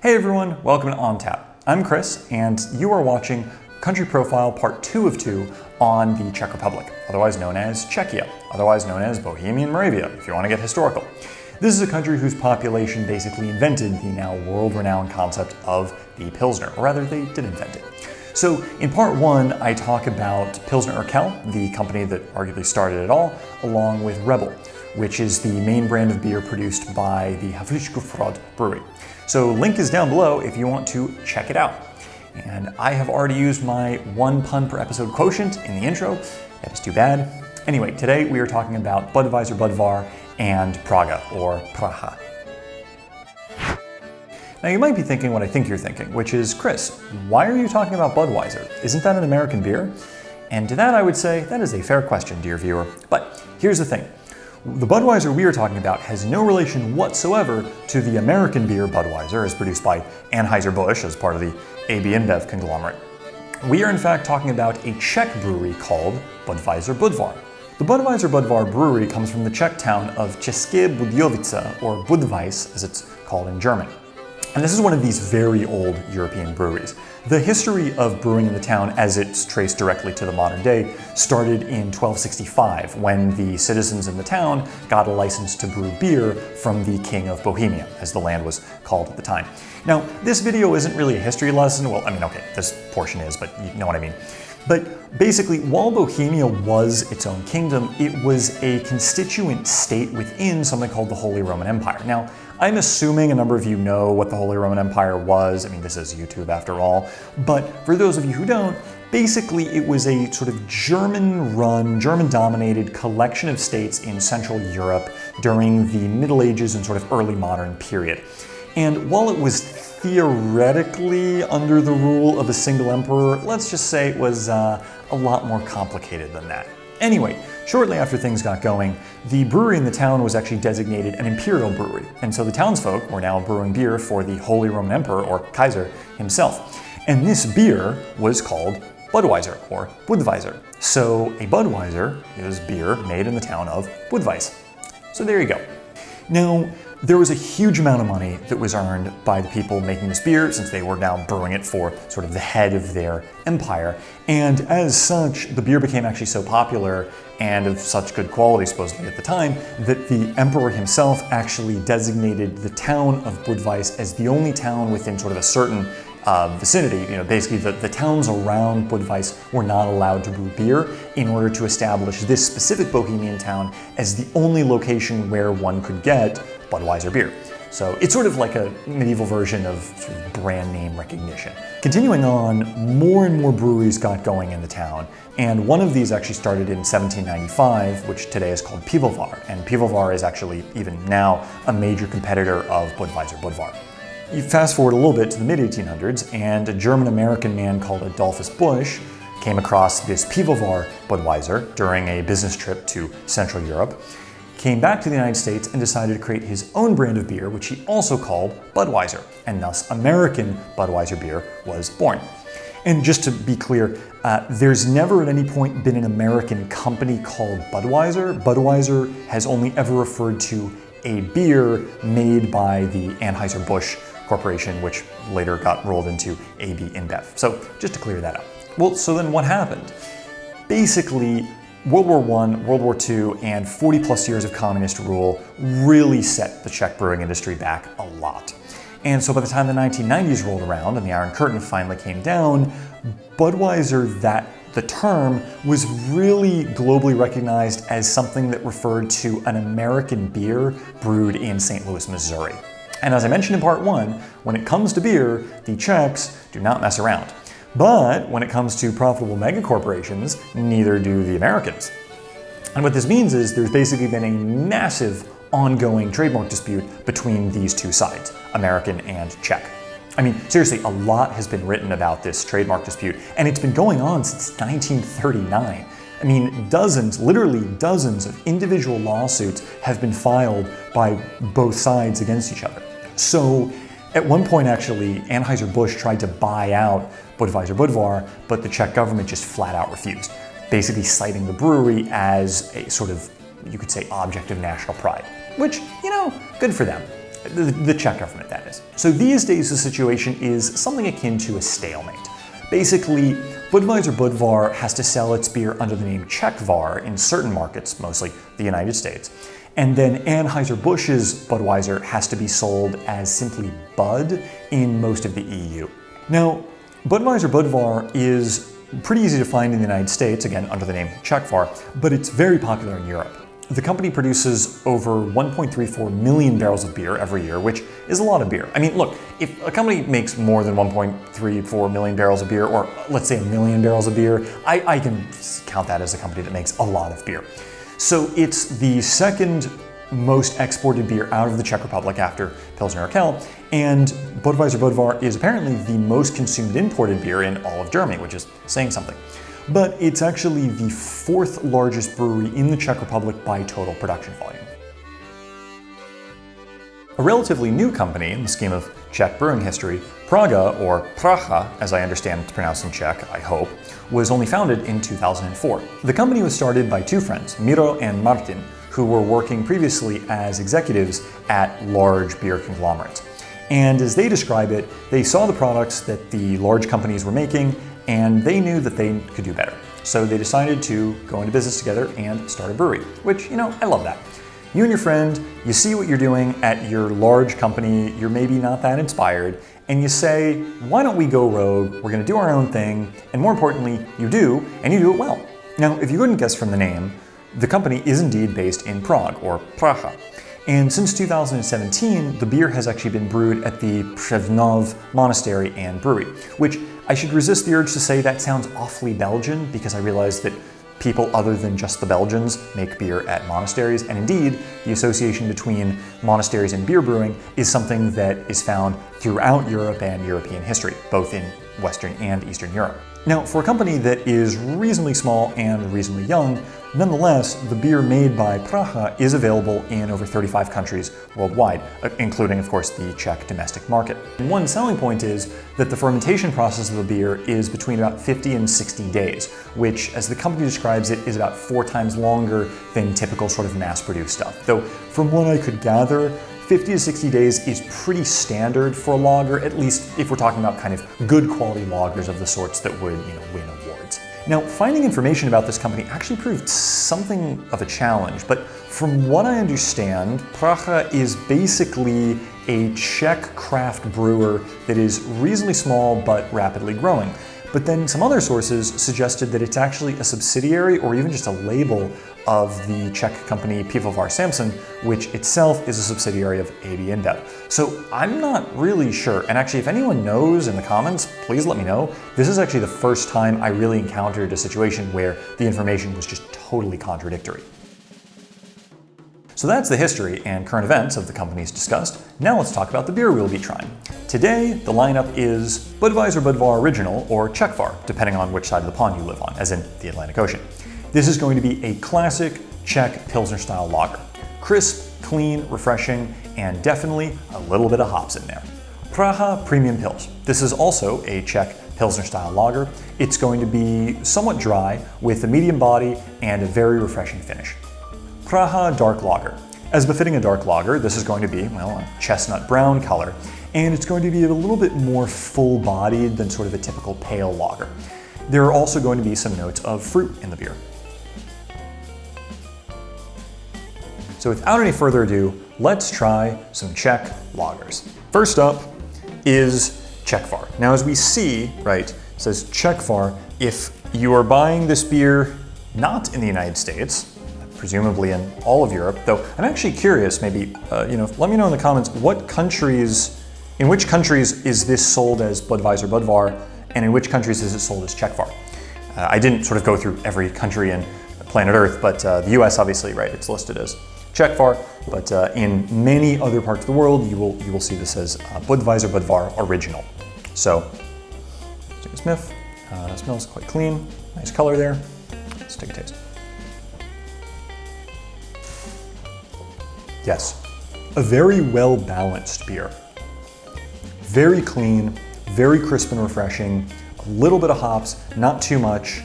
Hey everyone, welcome to On Tap. I'm Chris, and you are watching Country Profile Part 2 of 2 on the Czech Republic, otherwise known as Czechia, otherwise known as Bohemian Moravia, if you want to get historical. This is a country whose population basically invented the now world-renowned concept of the Pilsner, or rather, they did invent it. So in Part 1, I talk about Pilsner Urquell, the company that arguably started it all, along with Rebel, which is the main brand of beer produced by the Havlichenfrod brewery. So link is down below if you want to check it out. And I have already used my 1 pun per episode quotient in the intro. That is too bad. Anyway, today we are talking about Budweiser Budvar and Praga, or Pracha. Now you might be thinking what I think you're thinking, which is, Chris, why are you talking about Budweiser? Isn't that an American beer? And to that I would say, that is a fair question, dear viewer. But here's the thing. The Budweiser we are talking about has no relation whatsoever to the American beer Budweiser, as produced by Anheuser-Busch as part of the AB InBev conglomerate. We are in fact talking about a Czech brewery called Budweiser Budvar. The Budweiser Budvar brewery comes from the Czech town of České Budějovice, or Budweis as it's called in German. And this is one of these very old European breweries. The history of brewing in the town, as it's traced directly to the modern day, started in 1265 when the citizens in the town got a license to brew beer from the King of Bohemia, as the land was called at the time. Now, this video isn't really a history lesson. Well, I mean, okay, this portion is, but you know what I mean. But basically, while Bohemia was its own kingdom, it was a constituent state within something called the Holy Roman Empire. Now, I'm assuming a number of you know what the Holy Roman Empire was. I mean, this is YouTube after all. But for those of you who don't, basically it was a sort of German-run, German-dominated collection of states in Central Europe during the Middle Ages and sort of early modern period. And while it was theoretically under the rule of a single emperor, let's just say it was a lot more complicated than that. Anyway, shortly after things got going, the brewery in the town was actually designated an imperial brewery, and so the townsfolk were now brewing beer for the Holy Roman Emperor, or Kaiser, himself. And this beer was called Budweiser, or Budweiser. So a Budweiser is beer made in the town of Budweis. So there you go. Now, there was a huge amount of money that was earned by the people making this beer, since they were now brewing it for sort of the head of their empire. And as such, the beer became actually so popular and of such good quality, supposedly at the time, that the emperor himself actually designated the town of Budweis as the only town within sort of a certain vicinity. You know, basically the towns around Budweis were not allowed to brew beer in order to establish this specific Bohemian town as the only location where one could get Budweiser beer. So it's sort of like a medieval version of sort of brand name recognition. Continuing on, more and more breweries got going in the town, and one of these actually started in 1795, which today is called Pivovar, and Pivovar is actually, even now, a major competitor of Budweiser Budvar. You fast forward a little bit to the mid-1800s, and a German-American man called Adolphus Busch came across this Pivovar Budweiser during a business trip to Central Europe, came back to the United States and decided to create his own brand of beer, which he also called Budweiser, and thus American Budweiser beer was born. And just to be clear, there's never at any point been an American company called Budweiser. Budweiser has only ever referred to a beer made by the Anheuser-Busch Corporation, which later got rolled into AB InBev. So just to clear that up. Well, so then what happened? Basically, World War I, World War II, and 40 plus years of communist rule really set the Czech brewing industry back a lot. And so by the time the 1990s rolled around and the Iron Curtain finally came down, Budweiser, the term, was really globally recognized as something that referred to an American beer brewed in St. Louis, Missouri. And as I mentioned in Part 1, when it comes to beer, the Czechs do not mess around. But when it comes to profitable megacorporations, neither do the Americans. And what this means is there's basically been a massive ongoing trademark dispute between these two sides, American and Czech. I mean, seriously, a lot has been written about this trademark dispute, and it's been going on since 1939. I mean, dozens, literally dozens of individual lawsuits have been filed by both sides against each other. So at one point, actually, Anheuser-Busch tried to buy out Budweiser Budvar, but the Czech government just flat out refused, basically citing the brewery as a sort of, you could say, object of national pride, which, you know, good for them. the Czech government, that is. So these days the situation is something akin to a stalemate. Basically, Budweiser Budvar has to sell its beer under the name czechvar in certain markets, mostly the United States. And then Anheuser-Busch's Budweiser has to be sold as simply Bud in most of the EU. Now, Budweiser Budvar is pretty easy to find in the United States, again under the name czechvar, but it's very popular in Europe. The company produces over 1.34 million barrels of beer every year, which is a lot of beer. I mean, look, if a company makes more than 1.34 million barrels of beer, or let's say a million barrels of beer, I can count that as a company that makes a lot of beer. So it's the second most exported beer out of the Czech Republic after Pilsner Urquell, and Budweiser Budvar is apparently the most consumed imported beer in all of Germany, which is saying something. But it's actually the fourth largest brewery in the Czech Republic by total production volume. A relatively new company in the scheme of Czech brewing history, Praga, or Pracha, as I understand it's pronounced in Czech, I hope, was only founded in 2004. The company was started by two friends, Miro and Martin, who were working previously as executives at large beer conglomerates. And as they describe it, they saw the products that the large companies were making, and they knew that they could do better. So they decided to go into business together and start a brewery, which, I love that. You and your friend, you see what you're doing at your large company, you're maybe not that inspired, and you say, why don't we go rogue, we're gonna do our own thing, and more importantly, you do, and you do it well. Now, if you couldn't guess from the name, the company is indeed based in Prague, or Pracha. And since 2017, the beer has actually been brewed at the Převnov Monastery and Brewery, which I should resist the urge to say that sounds awfully Belgian, because I realize that people other than just the Belgians make beer at monasteries, and indeed, the association between monasteries and beer brewing is something that is found throughout Europe and European history, both in Western and Eastern Europe. Now, for a company that is reasonably small and reasonably young, nonetheless, the beer made by Pracha is available in over 35 countries worldwide, including, of course, the Czech domestic market. And one selling point is that the fermentation process of the beer is between about 50 and 60 days, which, as the company describes it, is about 4 times longer than typical sort of mass-produced stuff. Though, from what I could gather, 50 to 60 days is pretty standard for a lager, at least if we're talking about kind of good quality lagers of the sorts that would, win awards. Now, finding information about this company actually proved something of a challenge, but from what I understand, Pracha is basically a Czech craft brewer that is reasonably small but rapidly growing. But then some other sources suggested that it's actually a subsidiary or even just a label of the Czech company Pivovar Samson, which itself is a subsidiary of AB InBev. So I'm not really sure, and actually if anyone knows in the comments, please let me know. This is actually the first time I really encountered a situation where the information was just totally contradictory. So that's the history and current events of the companies discussed. Now let's talk about the beer we'll be trying. Today, the lineup is Budweiser Budvar Original, or czechvar, depending on which side of the pond you live on, as in the Atlantic Ocean. This is going to be a classic Czech Pilsner-style lager. Crisp, clean, refreshing, and definitely a little bit of hops in there. Praha Premium Pils. This is also a Czech Pilsner-style lager. It's going to be somewhat dry, with a medium body and a very refreshing finish. Praha Dark Lager. As befitting a dark lager, this is going to be, well, a chestnut brown color, and it's going to be a little bit more full-bodied than sort of a typical pale lager. There are also going to be some notes of fruit in the beer. So without any further ado, let's try some Czech lagers. First up is czechvar. Now as we see, right, it says czechvar. If you are buying this beer not in the United States, presumably in all of Europe, though I'm actually curious, maybe, let me know in the comments, in which countries is this sold as Budweiser Budvar, and in which countries is it sold as czechvar? I didn't sort of go through every country in planet Earth, but the US obviously, right, it's listed as czechvar, but in many other parts of the world, you will see this as Budweiser Budvar Original. So, take a sniff. It smells quite clean, nice color there. Let's take a taste. Yes, a very well-balanced beer. Very clean, very crisp and refreshing, a little bit of hops, not too much.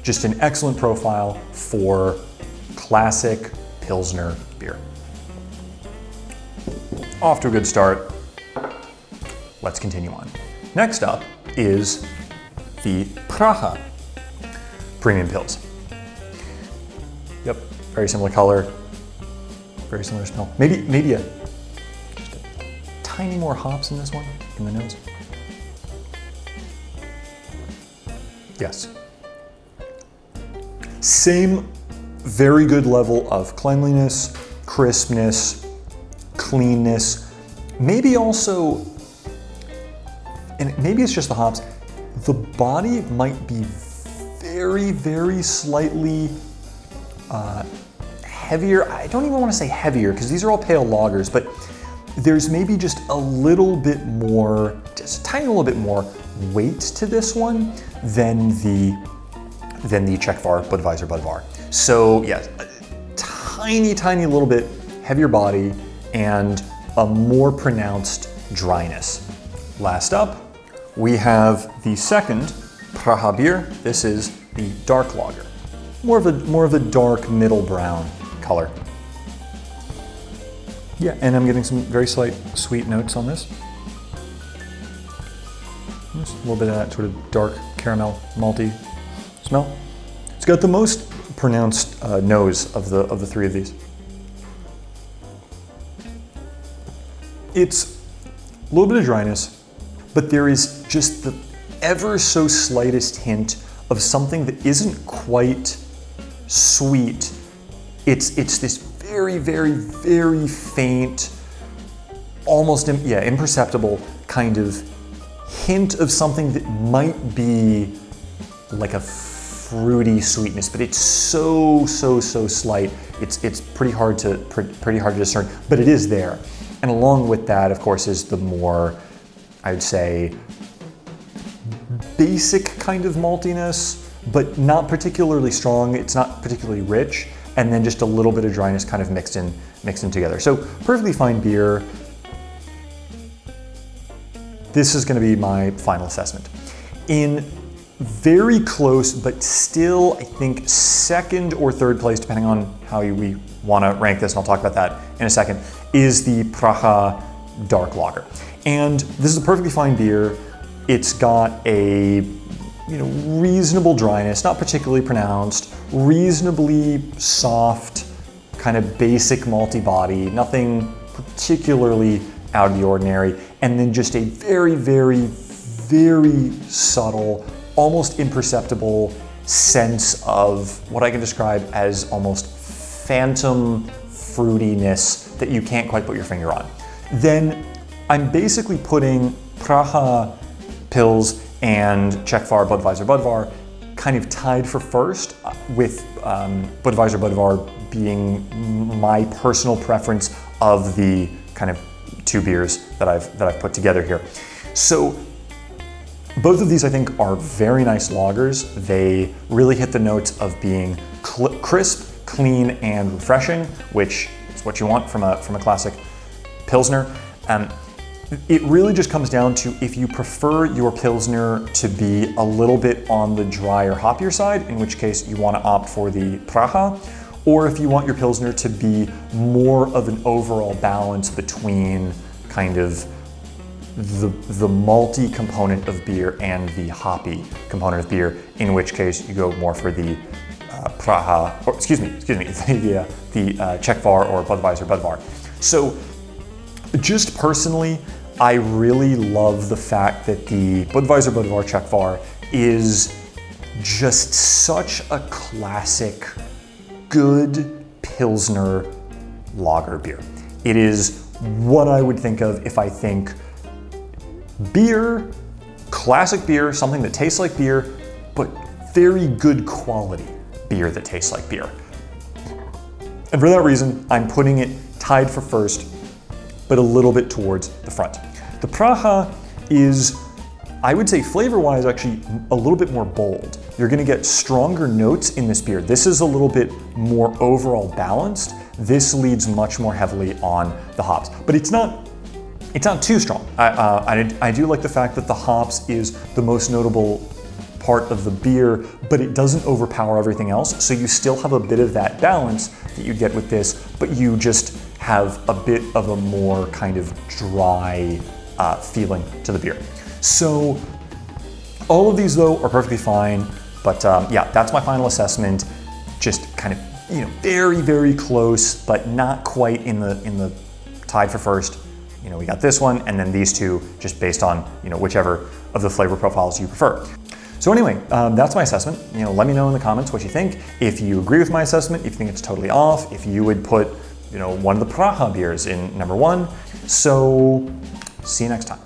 Just an excellent profile for classic Pilsner beer. Off to a good start. Let's continue on. Next up is the Pracha premium pills. Yep, very similar color, very similar smell. Maybe just a tiny more hops in this one, in the nose. Yes. Same very good level of cleanliness, crispness, cleanness. Maybe also, and maybe it's just the hops, the body might be very, very slightly heavier. I don't even want to say heavier because these are all pale lagers, but there's maybe just a little bit more, just a tiny little bit more weight to this one than the czechvar Budweiser. So yes, a tiny little bit heavier body and a more pronounced dryness. Last up, we have the second Praha beer. This is the dark lager. More of a dark middle brown color. Yeah, and I'm getting some very slight sweet notes on this. Just a little bit of that sort of dark caramel malty smell. It's got the most pronounced nose of the three of these. It's a little bit of dryness, but there is just the ever so slightest hint of something that isn't quite sweet. It's this very, very, very faint, almost imperceptible kind of hint of something that might be like a fruity sweetness, but it's so slight. It's pretty hard to discern, but it is there. And along with that, of course, is the more, I would say, basic kind of maltiness, but not particularly strong. It's not particularly rich, and then just a little bit of dryness kind of mixed in together. So perfectly fine beer. This is going to be my final assessment. In very close, but still, I think, second or third place, depending on how we want to rank this, and I'll talk about that in a second, is the Pracha dark lager. And this is a perfectly fine beer. It's got a reasonable dryness, not particularly pronounced, reasonably soft, kind of basic malty body, nothing particularly out of the ordinary, and then just a very, very, very subtle, almost imperceptible sense of what I can describe as almost phantom fruitiness that you can't quite put your finger on. Then I'm basically putting Pracha pills and czechvar Budweiser kind of tied for first, with Budweiser being my personal preference of the kind of two beers that I've put together here. So both of these, I think, are very nice lagers. They really hit the notes of being crisp, clean, and refreshing, which is what you want from a classic Pilsner. It really just comes down to if you prefer your Pilsner to be a little bit on the drier, hoppier side, in which case you want to opt for the Pracha, or if you want your Pilsner to be more of an overall balance between kind of the malty component of beer and the hoppy component of beer, in which case you go more for the Pracha, or excuse me, the czechvar or Budweiser. So just personally, I really love the fact that the Budweiser czechvar is just such a classic, good Pilsner lager beer. It is what I would think of if I think beer, classic beer, something that tastes like beer, but very good quality beer that tastes like beer. And for that reason, I'm putting it tied for first, but a little bit towards the front. The Pracha is, I would say flavor-wise, actually a little bit more bold. You're gonna get stronger notes in this beer. This is a little bit more overall balanced. This leads much more heavily on the hops, but it's not too strong. I do like the fact that the hops is the most notable part of the beer, but it doesn't overpower everything else. So you still have a bit of that balance that you get with this, but you just have a bit of a more kind of dry feeling to the beer. So all of these though are perfectly fine, but yeah, that's my final assessment. Just kind of, you know, very, very close, but not quite in the tied for first. You know, we got this one and then these two just based on, you know, whichever of the flavor profiles you prefer. So anyway, that's my assessment. You know, let me know in the comments what you think. If you agree with my assessment, if you think it's totally off, if you would put, you know, one of the Pracha beers in number 1. So see you next time.